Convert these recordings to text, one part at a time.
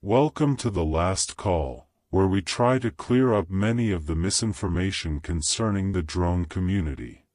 Welcome to the last call, where we try to clear up many of the misinformation concerning the drone community.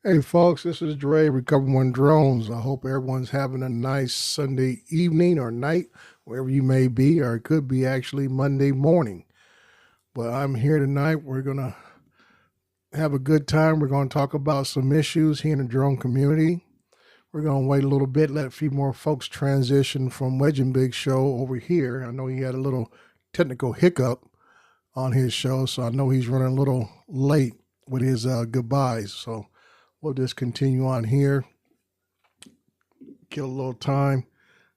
Hey folks, this is Dre, Recover One Drones. I hope everyone's having a nice Sunday evening or night, wherever you may be, or it could be actually Monday morning. But I'm here tonight. We're going to have a good time. We're going to talk about some issues here in the drone community. We're going to wait a little bit, let a few more folks transition from Wedge and Big Show over here. I know he had a little technical hiccup on his show, so I know he's running a little late with his goodbyes. So we'll just continue on here, kill a little time.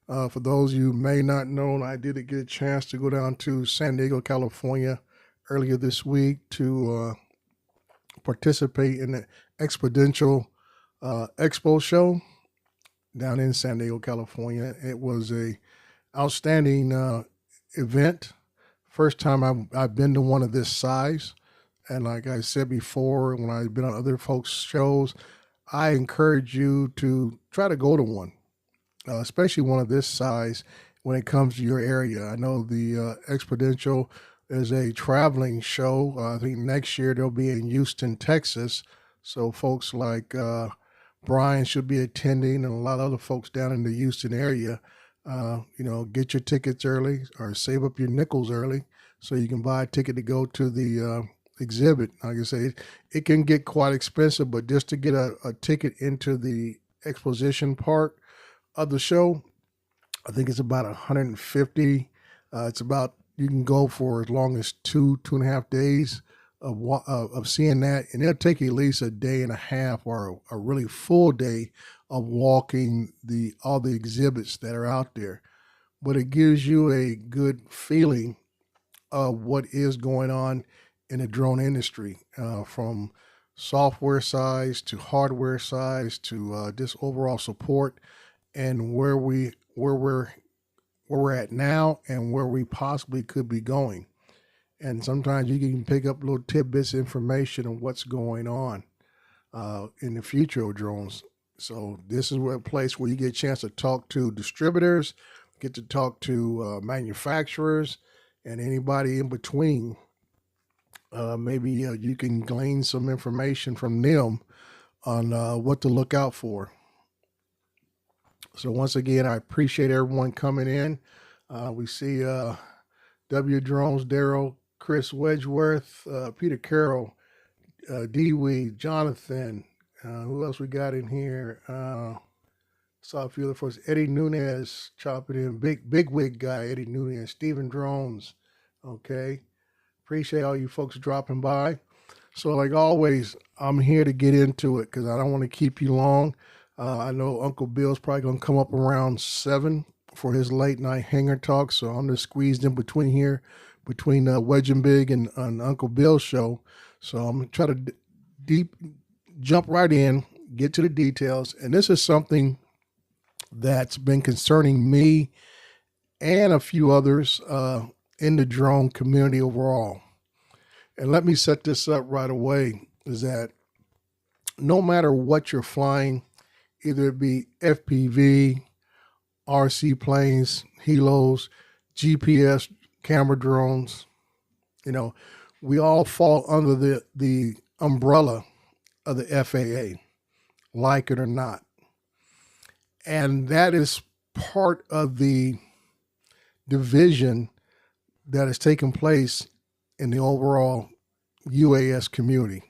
For those of you who may not know, I did get a chance to go down to San Diego, California earlier this week to participate in the Exponential Expo show down in San Diego, California. It was a outstanding event. First time I've been to one of this size. And like I said before, when I've been on other folks' shows, I encourage you to try to go to one, especially one of this size when it comes to your area. I know the Exponential is a traveling show. I think next year they'll be in Houston, Texas. So folks like Brian should be attending, and a lot of other folks down in the Houston area. Get your tickets early or save up your nickels early so you can buy a ticket to go to the exhibit. Like I say, it can get quite expensive, but just to get a ticket into the exposition part of the show. I think it's about 150. It's about, you can go for as long as 2.5 days of seeing that, and it'll take you at least a day and a half or a really full day of walking all the exhibits that are out there. But it gives you a good feeling of what is going on in the drone industry, from software size to hardware size to just overall support, and where we're at now and where we possibly could be going. And sometimes you can pick up little tidbits of information on what's going on in the future of drones. So this is a place where you get a chance to talk to distributors, get to talk to manufacturers, and anybody in between. Maybe you can glean some information from them on what to look out for. So once again, I appreciate everyone coming in. We see W Drones, Daryl, Chris Wedgeworth, Peter Carroll, Dewey, Jonathan. Who else we got in here? Saw a few other folks. Eddie Nunez chopping in. Big wig guy, Eddie Nunez. Stephen Drones. Okay. Appreciate all you folks dropping by. So like always, I'm here to get into it because I don't want to keep you long. I know Uncle Bill's probably going to come up around 7 for his late night hanger talk. So I'm just squeezed in between here, between Wedge and Big and Uncle Bill's show. So I'm going to try to jump right in, get to the details. And this is something that's been concerning me and a few others in the drone community overall. And let me set this up right away, is that no matter what you're flying, either it be FPV, RC planes, helos, GPS camera drones, we all fall under the umbrella of the FAA, like it or not. And that is part of the division that has taken place in the overall UAS community.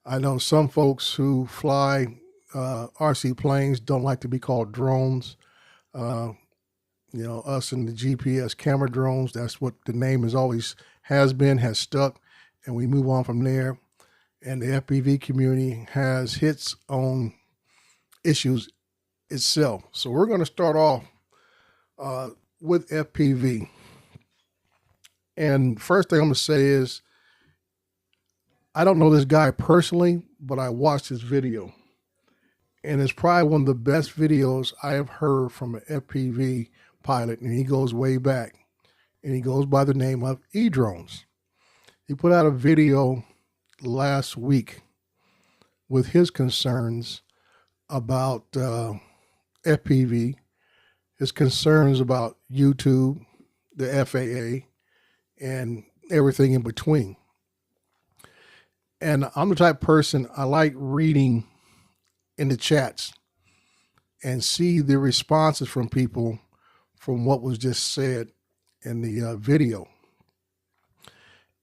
I know some folks who fly RC planes don't like to be called drones. Us in the GPS camera drones, that's what the name has stuck, and we move on from there. And the FPV community has its own issues itself. So we're going to start off with FPV. And first thing I'm going to say is, I don't know this guy personally, but I watched his video. And it's probably one of the best videos I have heard from an FPV pilot, and he goes way back. And he goes by the name of E-Drones. He put out a video last week with his concerns about FPV, his concerns about YouTube, the FAA, and everything in between. And I'm the type of person, I like reading in the chats and see the responses from people from what was just said in the video.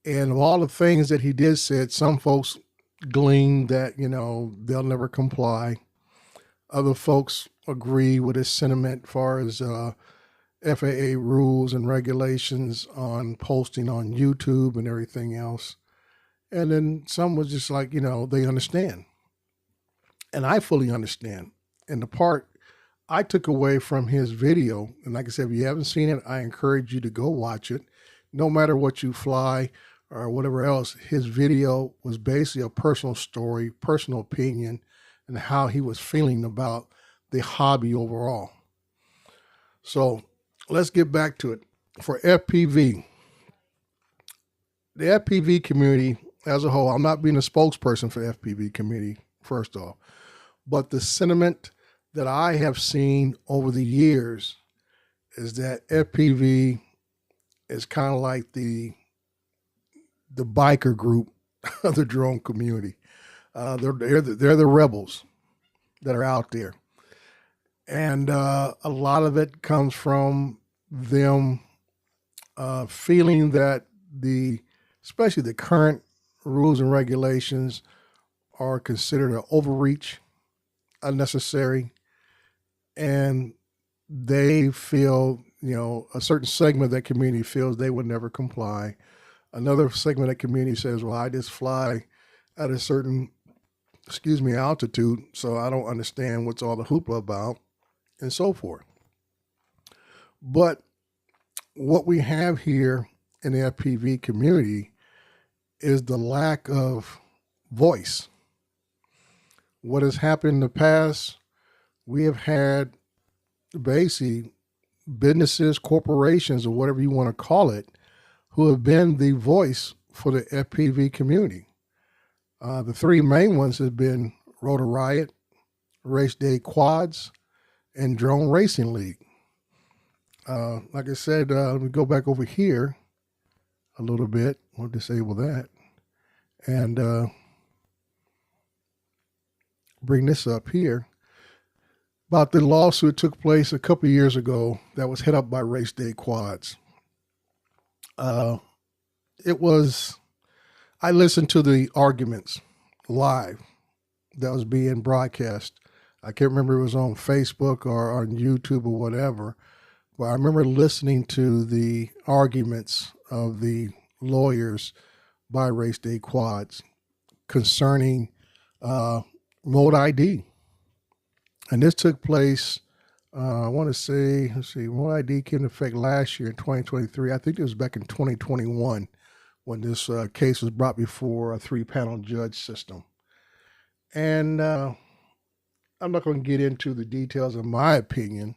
And of all the things that he did said, some folks gleaned that, they'll never comply. Other folks agree with his sentiment as far as FAA rules and regulations on posting on YouTube and everything else. And then some was just like, they understand. And I fully understand. And the part I took away from his video, and like I said, if you haven't seen it, I encourage you to go watch it. No matter what you fly or whatever else, his video was basically a personal story, personal opinion, and how he was feeling about the hobby overall. So let's get back to it. For FPV, the FPV community as a whole, I'm not being a spokesperson for the FPV community, first off, but the sentiment that I have seen over the years is that FPV is kind of like the biker group of the drone community. They're the rebels that are out there. And a lot of it comes from them feeling that especially the current rules and regulations are considered an overreach. unnecessary, and they feel, a certain segment of that community feels they would never comply. Another segment of that community says, well, I just fly at a certain, altitude, so I don't understand what's all the hoopla about, and so forth. But what we have here in the FPV community is the lack of voice. What has happened in the past, we have had basically businesses, corporations, or whatever you want to call it, who have been the voice for the FPV community. The three main ones have been Rotor Riot, Race Day Quads, and Drone Racing League. Like I said, let me go back over here a little bit. We'll disable that. And bring this up here. About the lawsuit took place a couple of years ago that was head up by Race Day Quads. I listened to the arguments live that was being broadcast. I can't remember if it was on Facebook or on YouTube or whatever, but I remember listening to the arguments of the lawyers by Race Day Quads concerning Mode ID. And this took place, I want to say, Mode ID came into effect last year in 2023. I think it was back in 2021 when this case was brought before a 3-panel judge system. And I'm not going to get into the details of my opinion,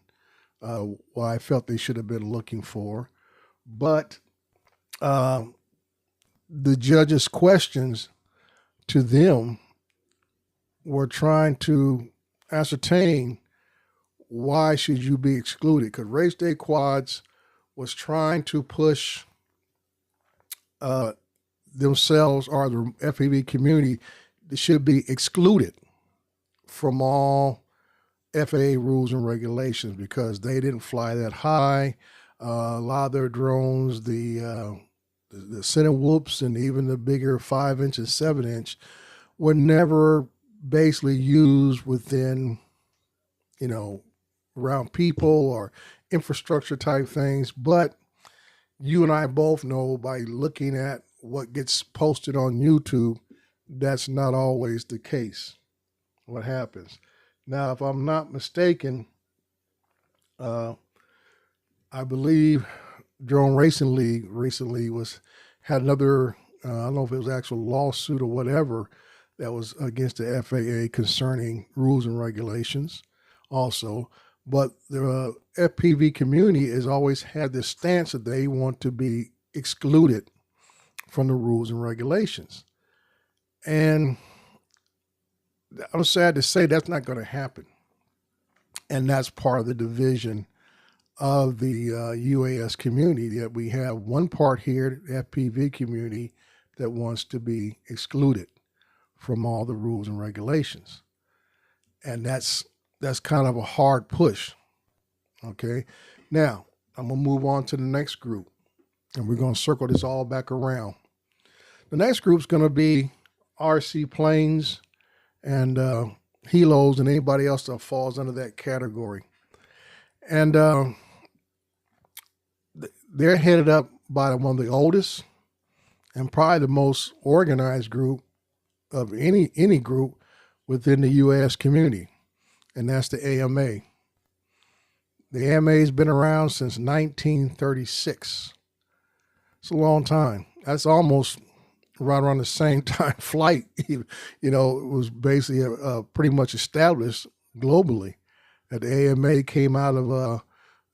what I felt they should have been looking for. But the judge's questions to them were trying to ascertain why should you be excluded, because Race Day Quads was trying to push themselves or the FPV community should be excluded from all FAA rules and regulations because they didn't fly that high. A lot of their drones, the center whoops and even the bigger 5-inch and 7-inch were never basically used within, around people or infrastructure type things. But you and I both know by looking at what gets posted on YouTube, that's not always the case. What happens now, if I'm not mistaken, I believe Drone Racing League recently had another, I don't know if it was actual lawsuit or whatever, that was against the FAA concerning rules and regulations also. But the FPV community has always had this stance that they want to be excluded from the rules and regulations. And I'm sad to say that's not going to happen. And that's part of the division of the UAS community, that we have one part here, the FPV community, that wants to be excluded from all the rules and regulations. And that's kind of a hard push. Okay. Now I'm going to move on to the next group, and we're going to circle this all back around. The next group is going to be RC planes and helos and anybody else that falls under that category. And they're headed up by one of the oldest and probably the most organized group of any group within the U.S. community, and that's the AMA. The AMA has been around since 1936. It's a long time. That's almost right around the same time flight, it was basically pretty much established globally. That the AMA came out of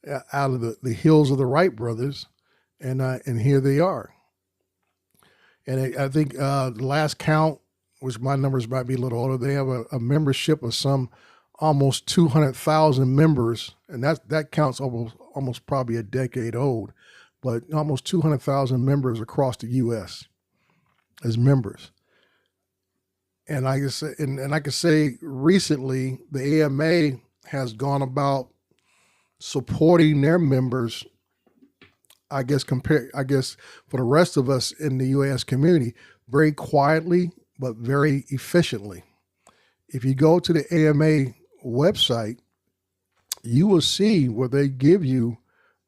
the hills of the Wright brothers, and here they are. And I think the last count, which my numbers might be a little older, they have a membership of some almost 200,000 members, and that counts almost probably a decade old, but almost 200,000 members across the U.S. as members. And I can say recently the AMA has gone about supporting their members, I guess for the rest of us in the U.S. community, very quietly but very efficiently. If you go to the AMA website, you will see where they give you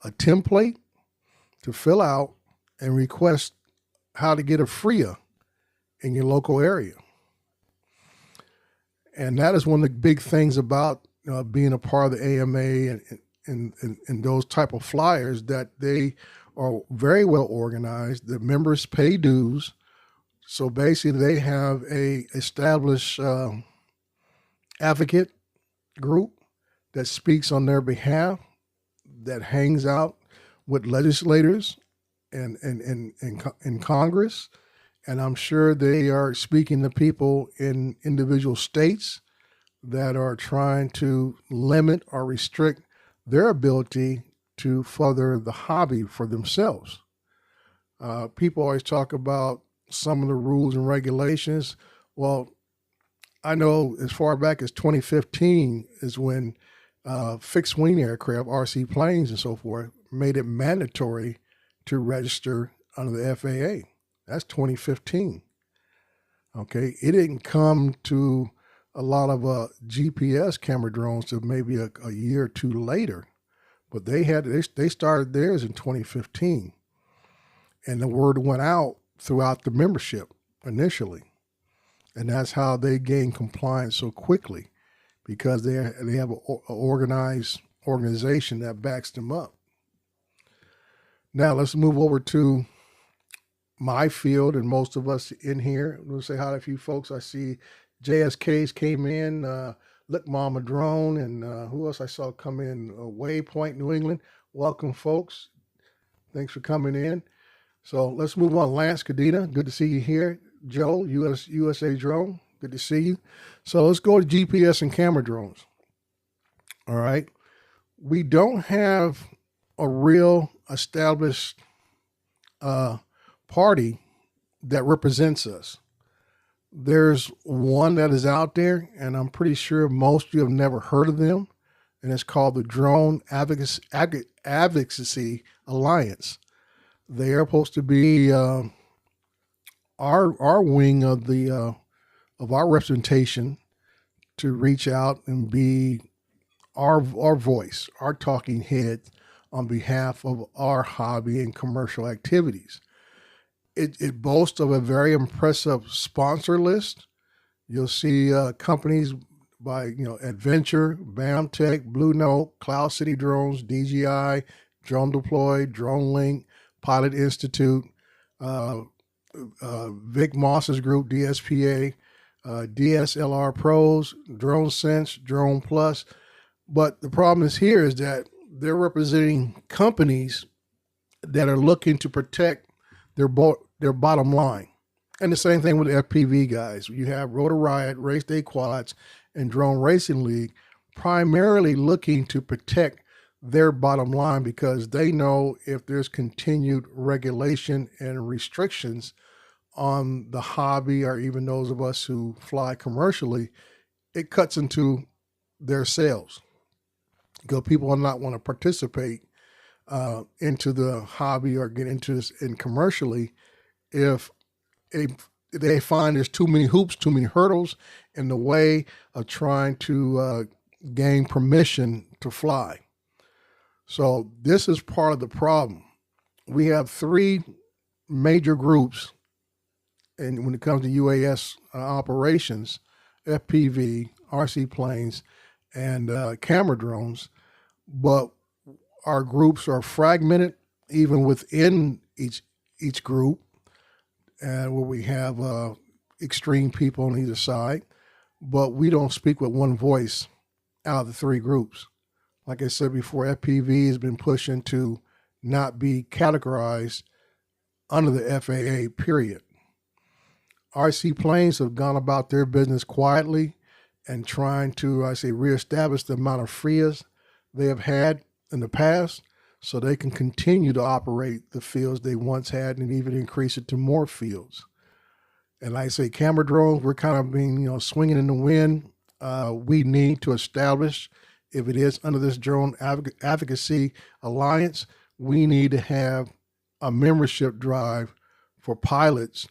a template to fill out and request how to get a FRIA in your local area. And that is one of the big things about being a part of the AMA and those type of flyers, that they are very well organized. The members pay dues. So basically they have a established advocate group that speaks on their behalf, that hangs out with legislators and in Congress. And I'm sure they are speaking to people in individual states that are trying to limit or restrict their ability to further the hobby for themselves. People always talk about some of the rules and regulations. Well, I know as far back as 2015 is when fixed wing aircraft, RC planes and so forth, made it mandatory to register under the FAA. That's 2015. Okay, it didn't come to a lot of GPS camera drones to maybe a year or two later, but they started theirs in 2015, and the word went out throughout the membership initially, and that's how they gained compliance so quickly, because they have an organized organization that backs them up. Now let's move over to my field, and most of us in here. We'll say hi to a few folks. I see JSK's came in, Look Mama Drone, and who else I saw come in? Waypoint, New England. Welcome, folks. Thanks for coming in. So let's move on. Lance Cadena, good to see you here. Joe, USA Drone, good to see you. So let's go to GPS and camera drones. All right. We don't have a real established party that represents us. There's one that is out there, and I'm pretty sure most of you have never heard of them, and it's called the Drone Advocacy Alliance. They are supposed to be our wing of our representation to reach out and be our voice, our talking head on behalf of our hobby and commercial activities. It boasts of a very impressive sponsor list. You'll see companies by Adventure, BAMTech, Blue Note, Cloud City Drones, DJI, Drone Deploy, Drone Link, Pilot Institute, Vic Moss's group, DSPA, DSLR Pros, Drone Sense, Drone Plus. But the problem is here is that they're representing companies that are looking to protect their bottom line. And the same thing with the FPV guys. You have Rotor Riot, Race Day Quads, and Drone Racing League primarily looking to protect their bottom line, because they know if there's continued regulation and restrictions on the hobby, or even those of us who fly commercially, it cuts into their sales, because people will not want to participate into the hobby or get into this in commercially if they find there's too many hoops, too many hurdles in the way of trying to gain permission to fly. So this is part of the problem. We have three major groups, and when it comes to UAS operations, FPV, RC planes, and camera drones, but our groups are fragmented even within each group, and where we have extreme people on either side, but we don't speak with one voice out of the three groups. Like I said before, FPV has been pushing to not be categorized under the FAA, period. RC planes have gone about their business quietly and trying to, reestablish the amount of FRIAs they have had in the past, so they can continue to operate the fields they once had and even increase it to more fields. And like I say, camera drones, we're kind of being, swinging in the wind. We need to establish, if it is under this Drone Advocacy Alliance, we need to have a membership drive for pilots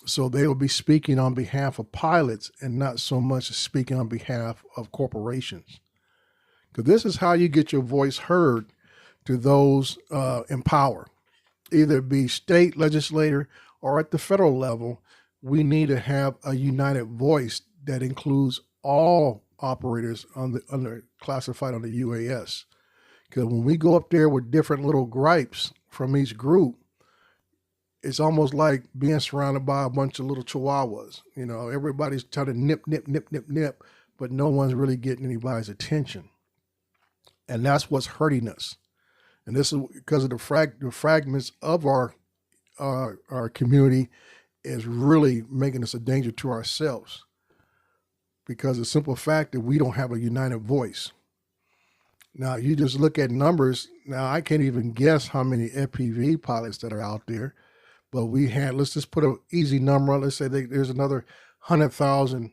So they will be speaking on behalf of pilots and not so much speaking on behalf of corporations. Because this is how you get your voice heard to those in power, either it be state legislator or at the federal level. We need to have a united voice that includes all operators under classified on the UAS. Because when we go up there with different little gripes from each group, it's almost like being surrounded by a bunch of little chihuahuas. You know, everybody's trying to nip, nip, nip, nip, nip, but no one's really getting anybody's attention. And that's what's hurting us. And this is because of the fragments of our community is really making us a danger to ourselves. Because the simple fact that we don't have a united voice. Now, you just look at numbers. Now, I can't even guess how many FPV pilots that are out there. But we had, let's just put an easy number on. Let's say there's another 100,000,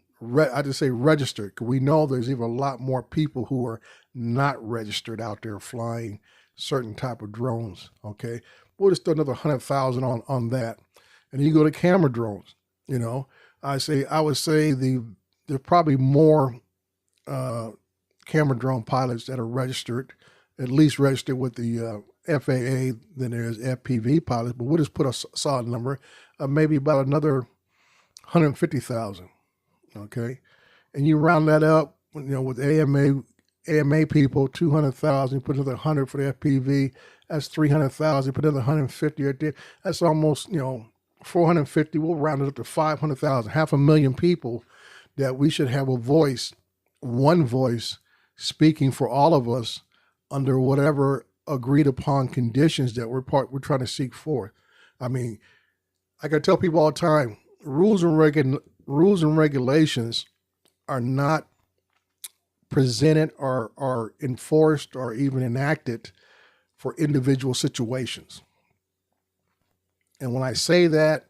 I just say registered, because we know there's even a lot more people who are not registered out there flying certain type of drones, okay? We'll just throw another 100,000 on that. And you go to camera drones, you know. I would say there's probably more camera drone pilots that are registered, at least registered with the FAA than there's FPV pilots, but we'll just put a solid number of maybe about another 150,000, okay? And you round that up, you know, with AMA people, 200,000, put another 100 for the FPV, that's 300,000, put another 150 right there, that's almost, you know, 450, we'll round it up to 500,000, 500,000 people that we should have a voice, one voice, speaking for all of us under whatever agreed upon conditions that we're trying to seek forth. I mean, like I tell people all the time, rules and regulations are not presented or enforced or even enacted for individual situations. And when I say that,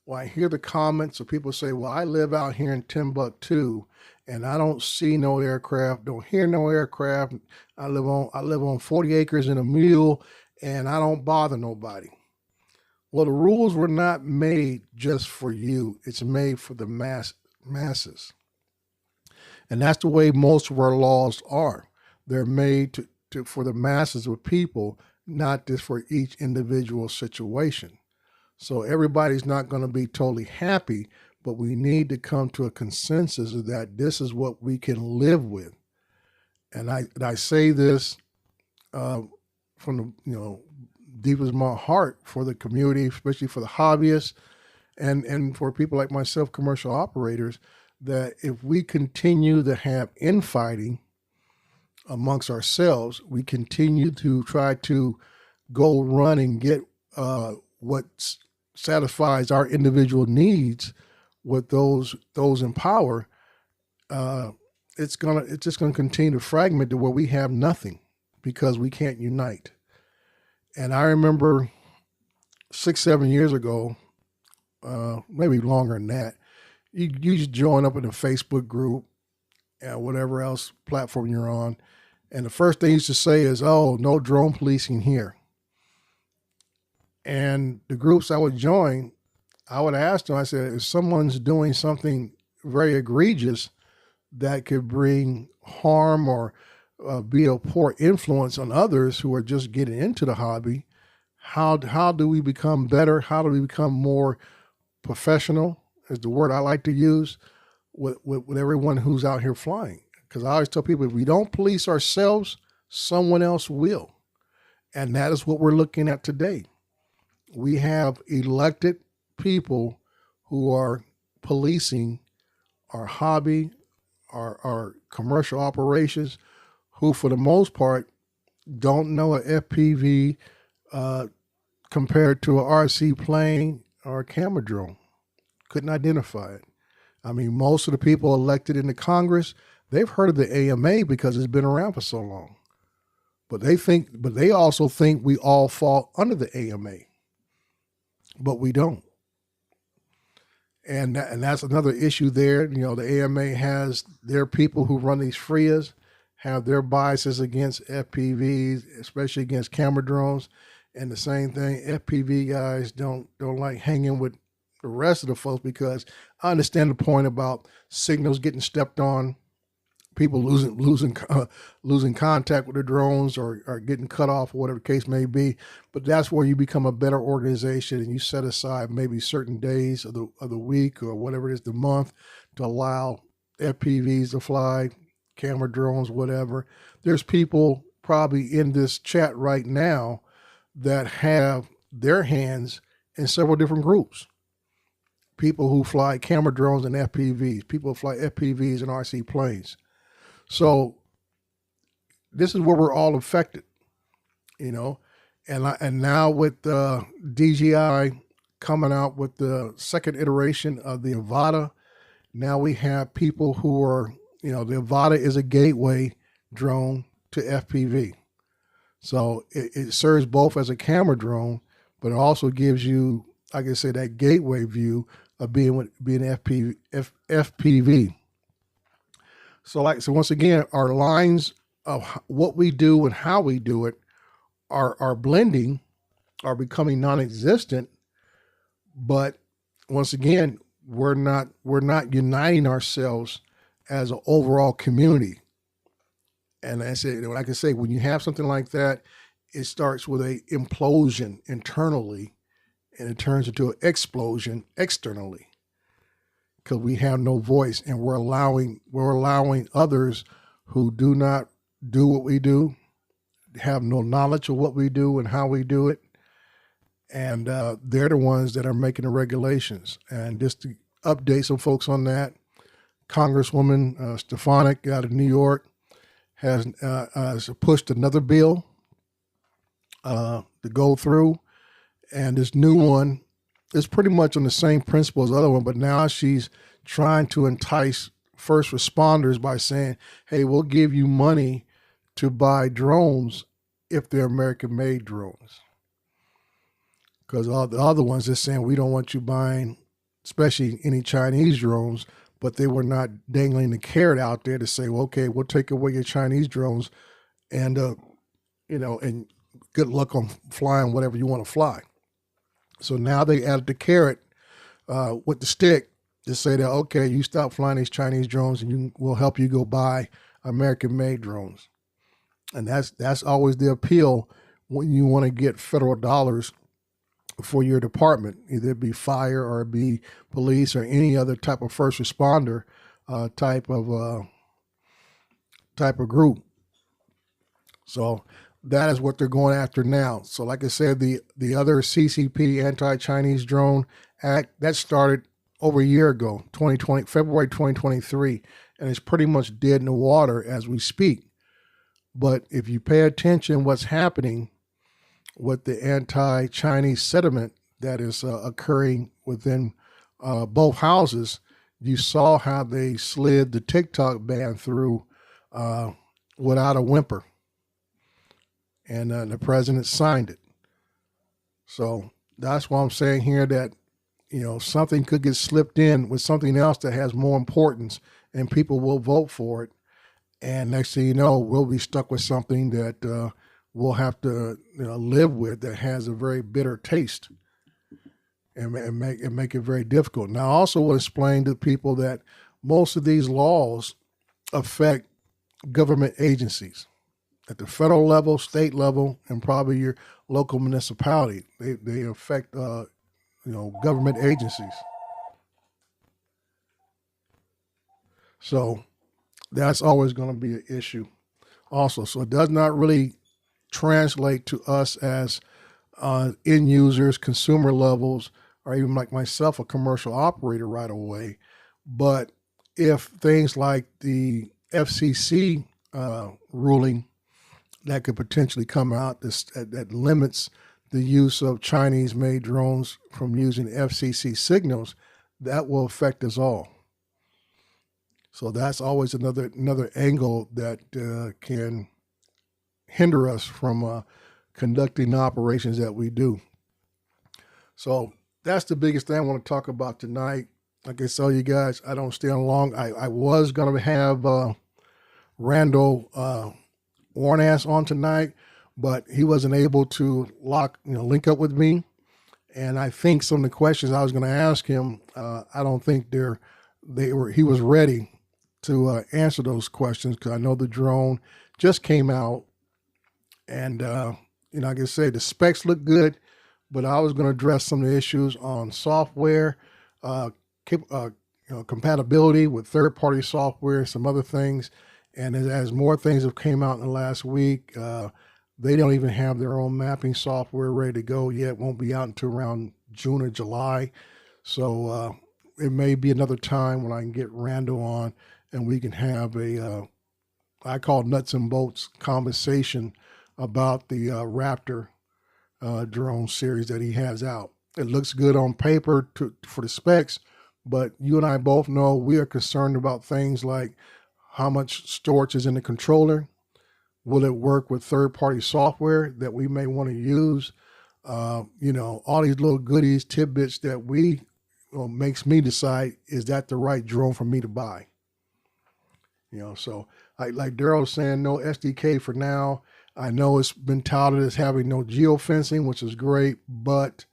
when I hear the comments of people say, well, I live out here in Timbuktu and I don't see no aircraft, don't hear no aircraft. I live on 40 acres in a mule and I don't bother nobody. Well, the rules were not made just for you. It's made for the masses. And that's the way most of our laws are. They're made for the masses of people, not just for each individual situation. So everybody's not going to be totally happy, but we need to come to a consensus of that this is what we can live with. And I say this from the deepest of my heart for the community, especially for the hobbyists and for people like myself, commercial operators, that if we continue to have infighting amongst ourselves, we continue to try to go run and get what satisfies our individual needs with those in power, it's just gonna continue to fragment to where we have nothing because we can't unite. And I remember 6-7 years ago, maybe longer than that, you just join up in a Facebook group and whatever else platform you're on, and the first thing you used to say is, "Oh, no drone policing here." And the groups I would join, I would ask them, I said, if someone's doing something very egregious that could bring harm or be a poor influence on others who are just getting into the hobby, how do we become better? How do we become more professional, is the word I like to use, with everyone who's out here flying? Because I always tell people, if we don't police ourselves, someone else will. And that is what we're looking at today. We have elected people who are policing our hobby, our commercial operations, who for the most part don't know a FPV compared to a RC plane or a camera drone. Couldn't identify it. I mean, most of the people elected into Congress, they've heard of the AMA because it's been around for so long. But they also think we all fall under the AMA. But we don't. And that's another issue there. You know, the AMA has their people who run these FRIAs, have their biases against FPVs, especially against camera drones. And the same thing, FPV guys don't like hanging with the rest of the folks, because I understand the point about signals getting stepped on, people losing contact with the drones, or getting cut off, or whatever the case may be. But that's where you become a better organization, and you set aside maybe certain days of the week, or whatever it is, the month, to allow FPVs to fly, camera drones, whatever. There's people probably in this chat right now that have their hands in several different groups. People who fly camera drones and FPVs, people who fly FPVs and RC planes. So this is where we're all affected, you know. And now with DJI coming out with the second iteration of the Avata, now we have people who are, the Avata is a gateway drone to FPV. So it serves both as a camera drone, but it also gives you, like I said, that gateway view of being FPV. So once again, our lines of what we do and how we do it are blending, are becoming non-existent. But once again, we're not uniting ourselves as an overall community. And I say, like I say, when you have something like that, it starts with a implosion internally, and it turns into an explosion externally, because we have no voice, and we're allowing others who do not do what we do, have no knowledge of what we do and how we do it, and they're the ones that are making the regulations. And just to update some folks on that, Congresswoman Stefanik out of New York has pushed another bill to go through, and this new one is pretty much on the same principle as the other one, but now she's trying to entice first responders by saying, hey, we'll give you money to buy drones if they're American-made drones. Because all the other ones are saying, we don't want you buying, especially any Chinese drones, but they were not dangling the carrot out there to say, well, okay, we'll take away your Chinese drones, and and good luck on flying whatever you want to fly. So now they added the carrot with the stick to say that, okay, you stop flying these Chinese drones, and we'll help you go buy American-made drones. And that's always the appeal when you want to get federal dollars for your department, either it be fire or it be police or any other type of first responder type of group. So that is what they're going after now. So like I said, the other CCP, Anti-Chinese Drone Act, that started over a year ago, February 2023, and it's pretty much dead in the water as we speak. But if you pay attention what's happening with the anti-Chinese sentiment that is occurring within both houses, you saw how they slid the TikTok ban through without a whimper. And the president signed it. So that's why I'm saying here that, something could get slipped in with something else that has more importance, and people will vote for it. And next thing you know, we'll be stuck with something that we'll have to live with, that has a very bitter taste, and make it very difficult. Now, I also will explain to people that most of these laws affect government agencies at the federal level, state level, and probably your local municipality. They affect government agencies. So that's always going to be an issue also. So it does not really translate to us as end users, consumer levels, or even like myself, a commercial operator right away. But if things like the FCC ruling that could potentially come out that limits the use of Chinese-made drones from using FCC signals, that will affect us all. So that's always another angle that can hinder us from conducting the operations that we do. So that's the biggest thing I want to talk about tonight. Like I tell you guys, I don't stay on long. I was going to have Randall Warnass on tonight, but he wasn't able to link up with me. And I think some of the questions I was going to ask him, I don't think he was ready to answer those questions, because I know the drone just came out, and like I said, the specs look good, but I was going to address some of the issues on software, uh, compatibility with third-party software, some other things. And as more things have came out in the last week, they don't even have their own mapping software ready to go yet. Won't be out until around June or July. So it may be another time when I can get Randall on and we can have I call nuts and bolts conversation about the Raptor drone series that he has out. It looks good on paper for the specs, but you and I both know we are concerned about things like how much storage is in the controller. Will it work with third-party software that we may want to use? All these little goodies, tidbits that makes me decide, is that the right drone for me to buy? So like Daryl was saying, no SDK for now. I know it's been touted as having no geofencing, which is great, but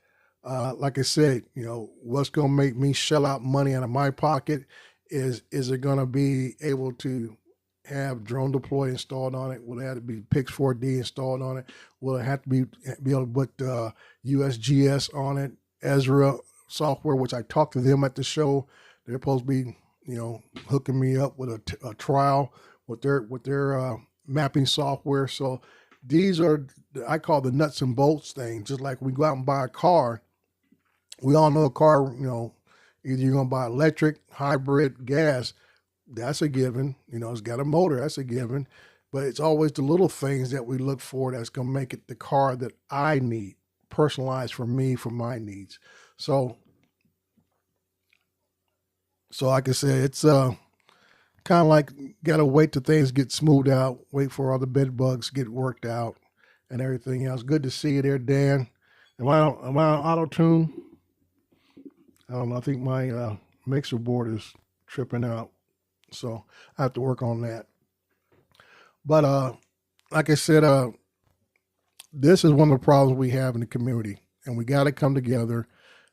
like I said, what's going to make me shell out money out of my pocket is it going to be able to have Drone Deploy installed on it? Will it have to be Pix4D installed on it? Will it have to be able to put USGS on it? Ezra software, which I talked to them at the show, they're supposed to be, hooking me up with a trial with their mapping software. So these are, I call the nuts and bolts thing. Just like we go out and buy a car, we all know a car, either you're going to buy electric, hybrid, gas. That's a given. It's got a motor. That's a given. But it's always the little things that we look for that's going to make it the car that I need, personalized for me, for my needs. So like I said, it's kind of like got to wait till things get smoothed out, wait for all the bed bugs get worked out and everything else. Good to see you there, Dan. Am I on auto-tune? I don't know. I think my mixer board is tripping out. So I have to work on that. But like I said, this is one of the problems we have in the community, and we got to come together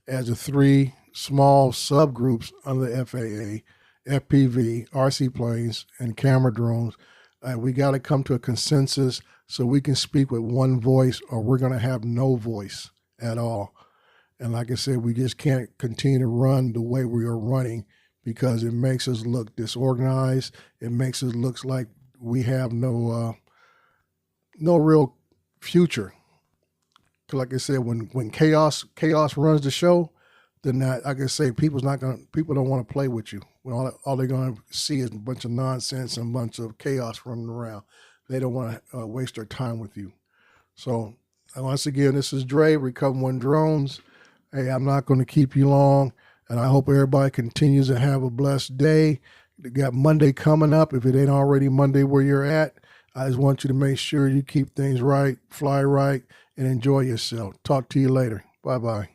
as the three small subgroups under the FAA, FPV, RC planes, and camera drones. We got to come to a consensus so we can speak with one voice, or we're going to have no voice at all. And like I said, we just can't continue to run the way we are running, because it makes us look disorganized. It makes us look like we have no real future. Like I said, when chaos runs the show, then like I say, people don't want to play with you. All they're going to see is a bunch of nonsense and a bunch of chaos running around. They don't want to waste their time with you. So once again, this is Dre, Recover One Drones. Hey, I'm not going to keep you long, and I hope everybody continues to have a blessed day. We got Monday coming up. If it ain't already Monday where you're at, I just want you to make sure you keep things right, fly right, and enjoy yourself. Talk to you later. Bye-bye.